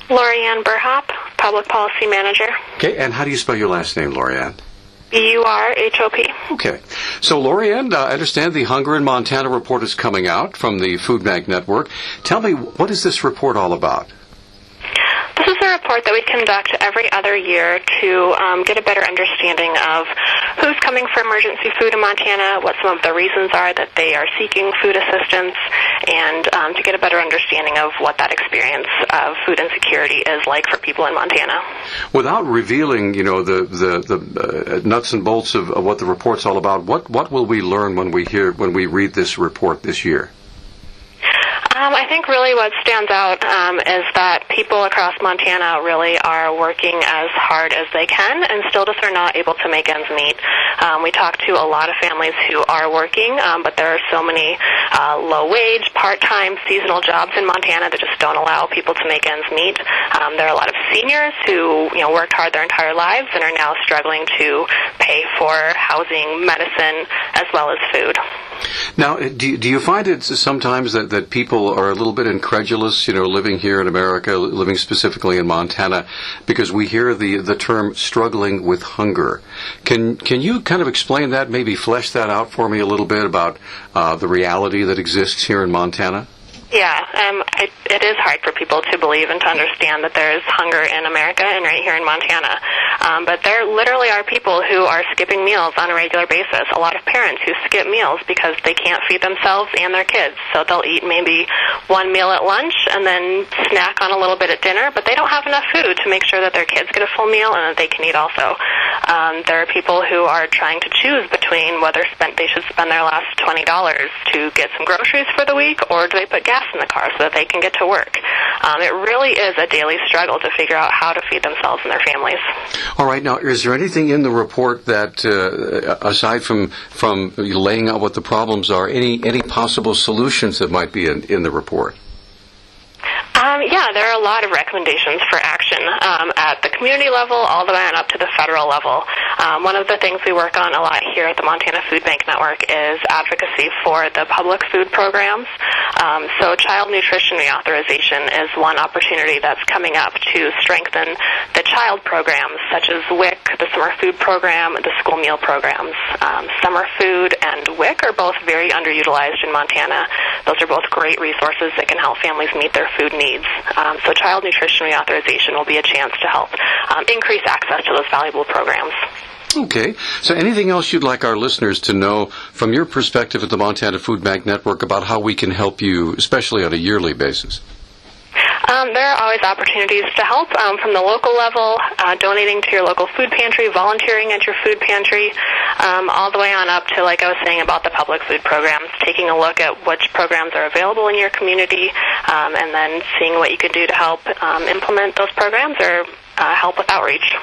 Lorianne Burhop, Public Policy Manager. Okay, and how do you spell your last name, Lorianne? Burhop. Okay. So, Lorianne, I understand the Hunger in Montana report is coming out from the Food Bank Network. Tell me, what is this report all about? This is a report that we conduct every other year to get a better understanding of who's coming for emergency food in Montana, what some of the reasons are that they are seeking food assistance, and to get a better understanding of what that experience of food insecurity is like for people in Montana. Without revealing, the nuts and bolts of what the report's all about, what will we learn when we read this report this year? I think really what stands out is that people across Montana really are working as hard as they can and still just are not able to make ends meet. We talk to a lot of families who are working, but there are so many low-wage, part-time, seasonal jobs in Montana that just don't allow people to make ends meet. There are a lot of seniors who worked hard their entire lives and are now struggling to pay for housing, medicine, as well as food. Now, do you find it sometimes that people are a little bit incredulous, living here in America, living specifically in Montana, because we hear the term struggling with hunger? Can you kind of explain that, maybe flesh that out for me a little bit about the reality that exists here in Montana? Yeah, it is hard for people to believe and to understand that there is hunger in America and right here in Montana. But there literally are people who are skipping meals on a regular basis. A lot of parents who skip meals because they can't feed themselves and their kids. So they'll eat maybe one meal at lunch and then snack on a little bit at dinner, but they don't have enough food to make sure that their kids get a full meal and that they can eat also. There are people who are trying to choose between whether they should spend their last $20 to get some groceries for the week, or do they put gas in the car so that they can get to work. It really is a daily struggle to figure out how to feed themselves and their families. All right. Now, is there anything in the report that, aside from laying out what the problems are, any possible solutions that might be in the report? Yeah, there are a lot of recommendations for action at the community level all the way on up to the federal level. One of the things we work on a lot here at the Montana Food Bank Network is advocacy for the public food programs. So child nutrition reauthorization is one opportunity that's coming up to strengthen the child programs such as WIC, the summer food program, the school meal programs. Summer food and WIC are both very underutilized in Montana. Those are both great resources that can help families meet their food needs. So child nutrition reauthorization will be a chance to help increase access to those valuable programs. Okay. So anything else you'd like our listeners to know from your perspective at the Montana Food Bank Network about how we can help you, especially on a yearly basis? There are always opportunities to help from the local level, donating to your local food pantry, volunteering at your food pantry, all the way on up to, like I was saying, about the public food programs, taking a look at which programs are available in your community, and then seeing what you can do to help implement those programs or help with outreach.